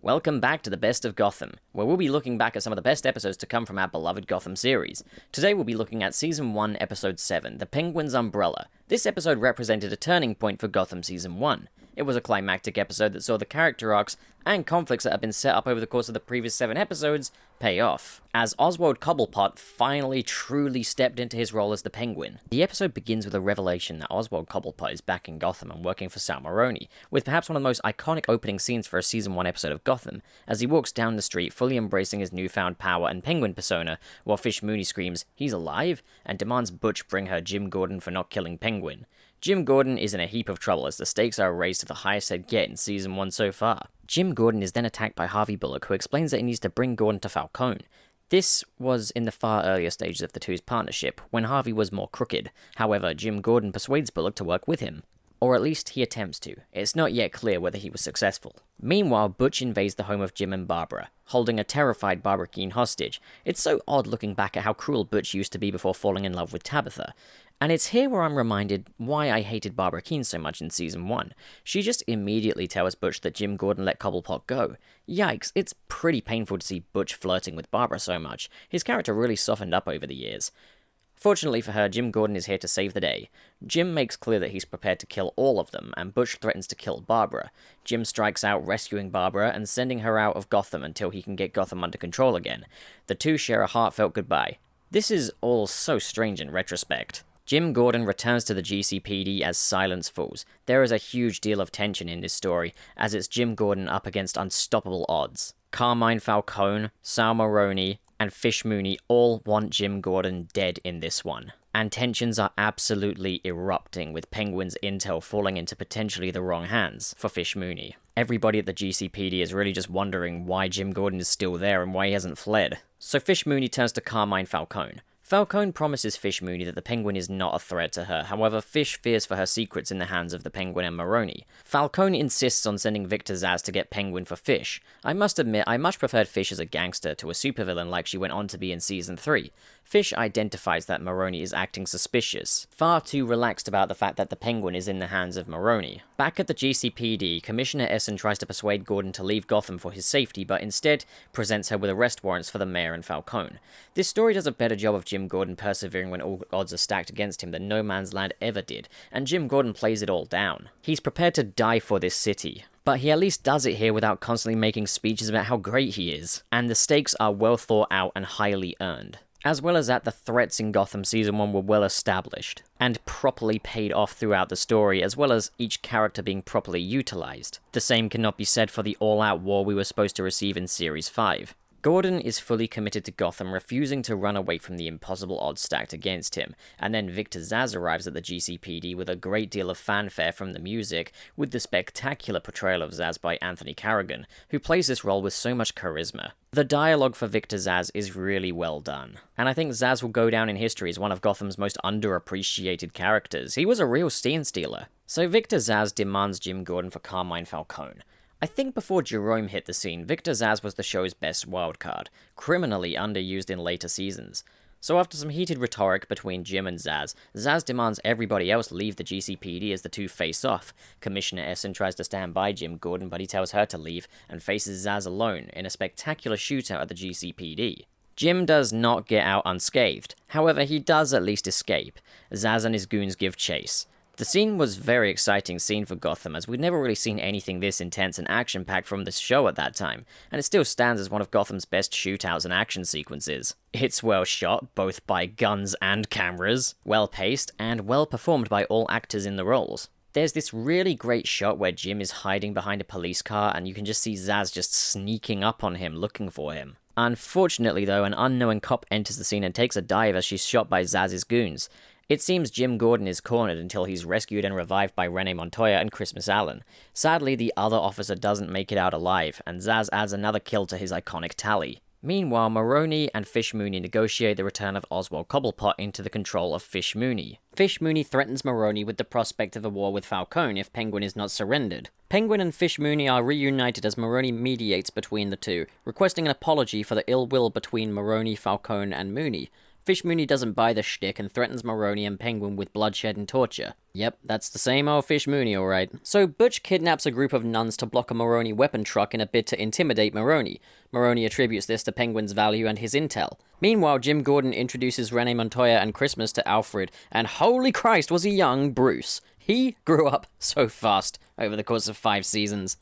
Welcome back to the Best of Gotham, where we'll be looking back at some of the best episodes to come from our beloved Gotham series. Today we'll be looking at Season 1, Episode 7, The Penguin's Umbrella. This episode represented a turning point for Gotham Season 1. It was a climactic episode that saw the character arcs and conflicts that have been set up over the course of the previous 7 episodes pay off, as Oswald Cobblepot finally truly stepped into his role as the Penguin. The episode begins with a revelation that Oswald Cobblepot is back in Gotham and working for Sal Maroni, with perhaps one of the most iconic opening scenes for a Season 1 episode of Gotham, as he walks down the street fully embracing his newfound power and Penguin persona, while Fish Mooney screams, "He's alive!" and demands Butch bring her Jim Gordon for not killing Penguin. Jim Gordon is in a heap of trouble as the stakes are raised to the highest they'd get in Season 1 so far. Jim Gordon is then attacked by Harvey Bullock, who explains that he needs to bring Gordon to Falcone. This was in the far earlier stages of the two's partnership, when Harvey was more crooked. However, Jim Gordon persuades Bullock to work with him. Or at least he attempts to. It's not yet clear whether he was successful. Meanwhile, Butch invades the home of Jim and Barbara, holding a terrified Barbara Keene hostage. It's so odd looking back at how cruel Butch used to be before falling in love with Tabitha. And it's here where I'm reminded why I hated Barbara Keene so much in Season 1. She just immediately tells Butch that Jim Gordon let Cobblepot go. Yikes, it's pretty painful to see Butch flirting with Barbara so much. His character really softened up over the years. Fortunately for her, Jim Gordon is here to save the day. Jim makes clear that he's prepared to kill all of them, and Butch threatens to kill Barbara. Jim strikes out, rescuing Barbara and sending her out of Gotham until he can get Gotham under control again. The two share a heartfelt goodbye. This is all so strange in retrospect. Jim Gordon returns to the GCPD as Silence Falls. There is a huge deal of tension in this story, as it's Jim Gordon up against unstoppable odds. Carmine Falcone, Sal Maroni, and Fish Mooney all want Jim Gordon dead in this one. And tensions are absolutely erupting, with Penguin's intel falling into potentially the wrong hands for Fish Mooney. Everybody at the GCPD is really just wondering why Jim Gordon is still there and why he hasn't fled. So Fish Mooney turns to Carmine Falcone. Falcone promises Fish Mooney that the Penguin is not a threat to her, however Fish fears for her secrets in the hands of the Penguin and Maroni. Falcone insists on sending Victor Zsasz to get Penguin for Fish. I must admit, I much preferred Fish as a gangster to a supervillain like she went on to be in Season 3. Fish identifies that Maroni is acting suspicious, far too relaxed about the fact that the Penguin is in the hands of Maroni. Back at the GCPD, Commissioner Essen tries to persuade Gordon to leave Gotham for his safety, but instead presents her with arrest warrants for the mayor and Falcone. This story does a better job of Jim Gordon persevering when all odds are stacked against him than No Man's Land ever did, and Jim Gordon plays it all down. He's prepared to die for this city, but he at least does it here without constantly making speeches about how great he is, and the stakes are well thought out and highly earned. As well as that, the threats in Gotham Season 1 were well established, and properly paid off throughout the story, as well as each character being properly utilized. The same cannot be said for the all-out war we were supposed to receive in Series 5. Gordon is fully committed to Gotham, refusing to run away from the impossible odds stacked against him, and then Victor Zsasz arrives at the GCPD with a great deal of fanfare from the music, with the spectacular portrayal of Zsasz by Anthony Carrigan, who plays this role with so much charisma. The dialogue for Victor Zsasz is really well done, and I think Zsasz will go down in history as one of Gotham's most underappreciated characters. He was a real scene stealer. So Victor Zsasz demands Jim Gordon for Carmine Falcone. I think before Jerome hit the scene, Victor Zsasz was the show's best wildcard, criminally underused in later seasons. So after some heated rhetoric between Jim and Zsasz, Zsasz demands everybody else leave the GCPD as the two face off. Commissioner Essen tries to stand by Jim Gordon, but he tells her to leave, and faces Zsasz alone in a spectacular shootout at the GCPD. Jim does not get out unscathed, however he does at least escape. Zsasz and his goons give chase. The scene was a very exciting scene for Gotham, as we'd never really seen anything this intense and action-packed from this show at that time, and it still stands as one of Gotham's best shootouts and action sequences. It's well shot, both by guns and cameras, well paced, and well performed by all actors in the roles. There's this really great shot where Jim is hiding behind a police car, and you can just see Zsasz just sneaking up on him, looking for him. Unfortunately though, an unknowing cop enters the scene and takes a dive as she's shot by Zaz's goons. It seems Jim Gordon is cornered until he's rescued and revived by Renee Montoya and Christmas Allen. Sadly, the other officer doesn't make it out alive, and Zsasz adds another kill to his iconic tally. Meanwhile, Maroni and Fish Mooney negotiate the return of Oswald Cobblepot into the control of Fish Mooney. Fish Mooney threatens Maroni with the prospect of a war with Falcone if Penguin is not surrendered. Penguin and Fish Mooney are reunited as Maroni mediates between the two, requesting an apology for the ill will between Maroni, Falcone, and Mooney. Fish Mooney doesn't buy the shtick and threatens Maroni and Penguin with bloodshed and torture. Yep, that's the same old Fish Mooney, alright. So Butch kidnaps a group of nuns to block a Maroni weapon truck in a bid to intimidate Maroni. Maroni attributes this to Penguin's value and his intel. Meanwhile, Jim Gordon introduces Renee Montoya and Christmas to Alfred, and holy Christ was he young, Bruce. He grew up so fast over the course of 5 seasons.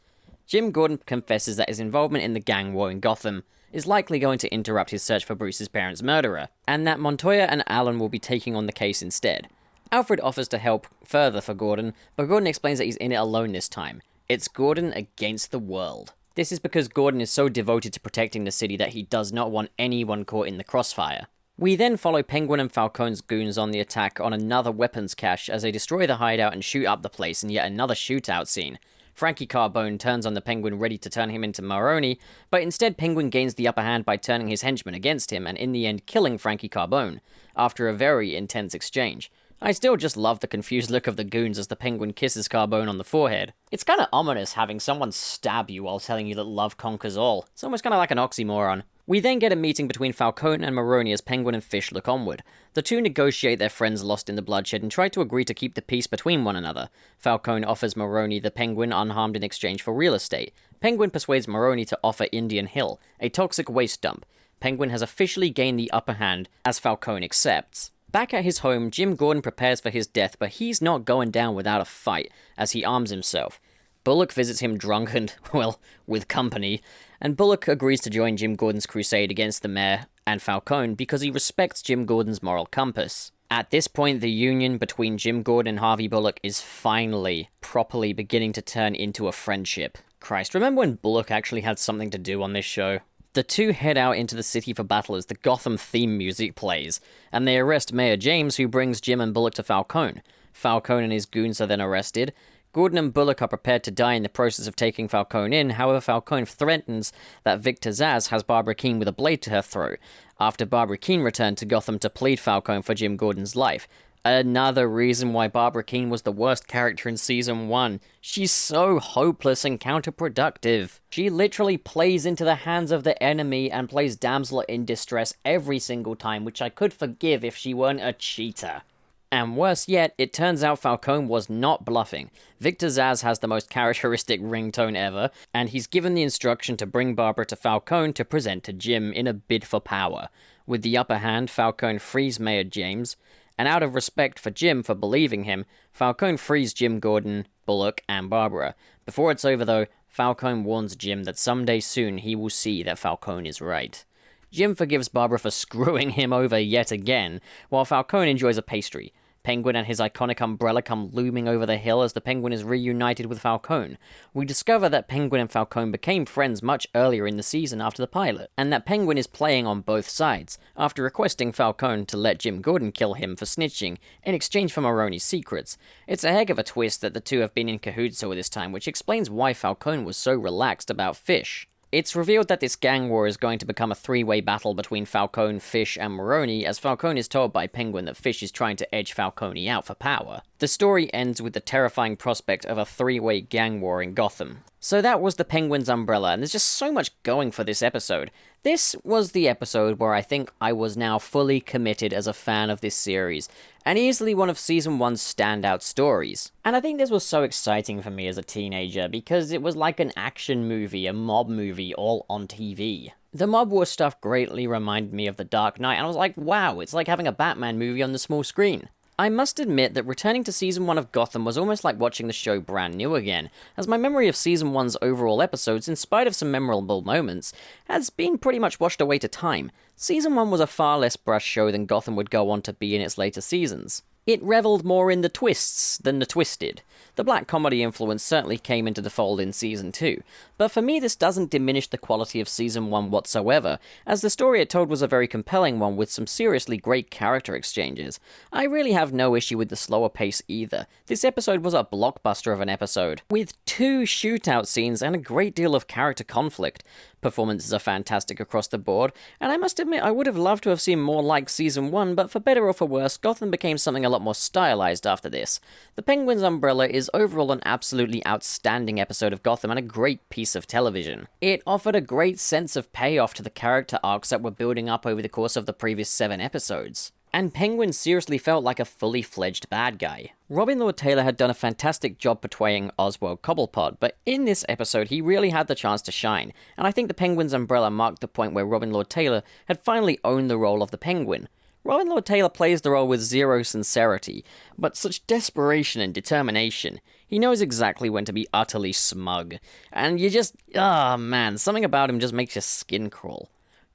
Jim Gordon confesses that his involvement in the gang war in Gotham is likely going to interrupt his search for Bruce's parents' murderer, and that Montoya and Alan will be taking on the case instead. Alfred offers to help further for Gordon, but Gordon explains that he's in it alone this time. It's Gordon against the world. This is because Gordon is so devoted to protecting the city that he does not want anyone caught in the crossfire. We then follow Penguin and Falcone's goons on the attack on another weapons cache as they destroy the hideout and shoot up the place in yet another shootout scene. Frankie Carbone turns on the Penguin ready to turn him into Maroni, but instead Penguin gains the upper hand by turning his henchmen against him and in the end killing Frankie Carbone, after a very intense exchange. I still just love the confused look of the goons as the Penguin kisses Carbone on the forehead. It's kinda ominous having someone stab you while telling you that love conquers all. It's almost kinda like an oxymoron. We then get a meeting between Falcone and Maroni as Penguin and Fish look onward. The two negotiate their friends lost in the bloodshed and try to agree to keep the peace between one another. Falcone offers Maroni the Penguin unharmed in exchange for real estate. Penguin persuades Maroni to offer Indian Hill, a toxic waste dump. Penguin has officially gained the upper hand, as Falcone accepts. Back at his home, Jim Gordon prepares for his death, but he's not going down without a fight, as he arms himself. Bullock visits him drunk and, well, with company, and Bullock agrees to join Jim Gordon's crusade against the mayor and Falcone because he respects Jim Gordon's moral compass. At this point, the union between Jim Gordon and Harvey Bullock is finally, properly beginning to turn into a friendship. Christ, remember when Bullock actually had something to do on this show? The two head out into the city for battle as the Gotham theme music plays, and they arrest Mayor James, who brings Jim and Bullock to Falcone. Falcone and his goons are then arrested. Gordon and Bullock are prepared to die in the process of taking Falcone in, however Falcone threatens that Victor Zsasz has Barbara Keene with a blade to her throat, after Barbara Keene returned to Gotham to plead Falcone for Jim Gordon's life. Another reason why Barbara Keene was the worst character in Season 1. She's so hopeless and counterproductive. She literally plays into the hands of the enemy and plays damsel in distress every single time, which I could forgive if she weren't a cheater. And worse yet, it turns out Falcone was not bluffing. Victor Zsasz has the most characteristic ringtone ever, and he's given the instruction to bring Barbara to Falcone to present to Jim in a bid for power. With the upper hand, Falcone frees Mayor James, and out of respect for Jim for believing him, Falcone frees Jim Gordon, Bullock, and Barbara. Before it's over though, Falcone warns Jim that someday soon he will see that Falcone is right. Jim forgives Barbara for screwing him over yet again, while Falcone enjoys a pastry. Penguin and his iconic umbrella come looming over the hill as the Penguin is reunited with Falcone. We discover that Penguin and Falcone became friends much earlier in the season after the pilot, and that Penguin is playing on both sides, after requesting Falcone to let Jim Gordon kill him for snitching, in exchange for Maroni's secrets. It's a heck of a twist that the two have been in cahoots all this time, which explains why Falcone was so relaxed about Fish. It's revealed that this gang war is going to become a three-way battle between Falcone, Fish, and Maroni, as Falcone is told by Penguin that Fish is trying to edge Falcone out for power. The story ends with the terrifying prospect of a three-way gang war in Gotham. So that was the Penguin's umbrella, and there's just so much going for this episode. This was the episode where I think I was now fully committed as a fan of this series, and easily one of Season 1's standout stories. And I think this was so exciting for me as a teenager, because it was like an action movie, a mob movie, all on TV. The mob war stuff greatly reminded me of The Dark Knight, and I was like, wow, it's like having a Batman movie on the small screen. I must admit that returning to Season 1 of Gotham was almost like watching the show brand new again, as my memory of Season 1's overall episodes, in spite of some memorable moments, has been pretty much washed away to time. Season 1 was a far less brushed show than Gotham would go on to be in its later seasons. It reveled more in the twists than the twisted. The black comedy influence certainly came into the fold in Season 2, but for me this doesn't diminish the quality of Season 1 whatsoever, as the story it told was a very compelling one with some seriously great character exchanges. I really have no issue with the slower pace either. This episode was a blockbuster of an episode, with 2 shootout scenes and a great deal of character conflict. Performances are fantastic across the board, and I must admit I would have loved to have seen more like Season 1, but for better or for worse, Gotham became something a lot lot more stylized after this. The Penguin's umbrella is overall an absolutely outstanding episode of Gotham and a great piece of television. It offered a great sense of payoff to the character arcs that were building up over the course of the previous 7 episodes. And Penguin seriously felt like a fully fledged bad guy. Robin Lord Taylor had done a fantastic job portraying Oswald Cobblepot, but in this episode he really had the chance to shine, and I think the Penguin's umbrella marked the point where Robin Lord Taylor had finally owned the role of the Penguin. Robin Lord Taylor plays the role with zero sincerity, but such desperation and determination. He knows exactly when to be utterly smug, and you just, man, something about him just makes your skin crawl.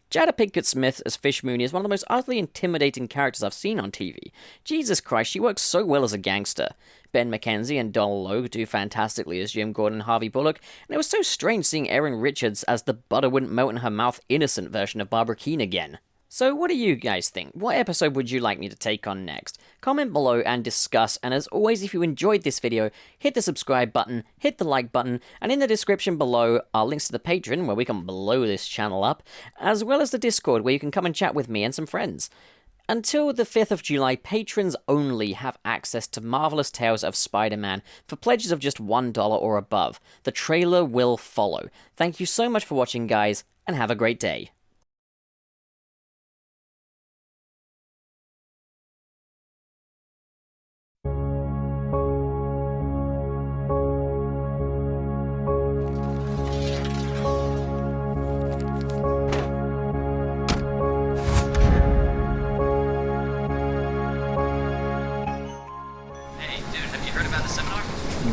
Jada Pinkett Smith as Fish Mooney is one of the most utterly intimidating characters I've seen on TV. Jesus Christ, she works so well as a gangster. Ben McKenzie and Donald Logue do fantastically as Jim Gordon and Harvey Bullock, and it was so strange seeing Erin Richards as the butter wouldn't melt in her mouth innocent version of Barbara Keane again. So what do you guys think? What episode would you like me to take on next? Comment below and discuss, and as always, if you enjoyed this video, hit the subscribe button, hit the like button, and in the description below are links to the Patreon, where we can blow this channel up, as well as the Discord, where you can come and chat with me and some friends. Until the 5th of July, patrons only have access to Marvelous Tales of Spider-Man for pledges of just $1 or above. The trailer will follow. Thank you so much for watching, guys, and have a great day.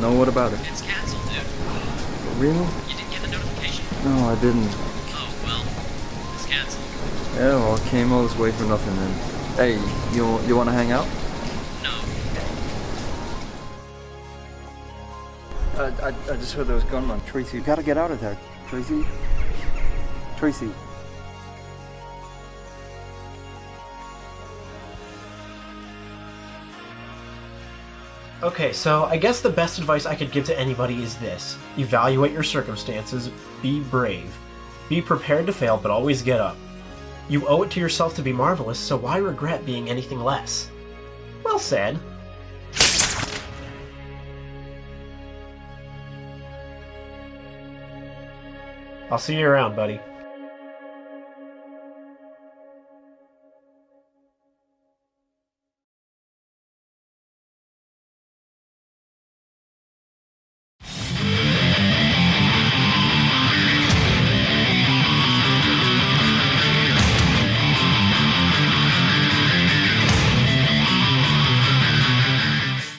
No, what about it? It's cancelled, dude. Really? You didn't get the notification? No, I didn't. Oh, well, it's cancelled. Yeah, well, I came all this way for nothing then. Hey, you wanna hang out? No. I just heard there was a gunman. Tracy, you gotta get out of there. Tracy? Tracy. Okay, so I guess the best advice I could give to anybody is this. Evaluate your circumstances, be brave. Be prepared to fail, but always get up. You owe it to yourself to be marvelous, so why regret being anything less? Well said. I'll see you around, buddy.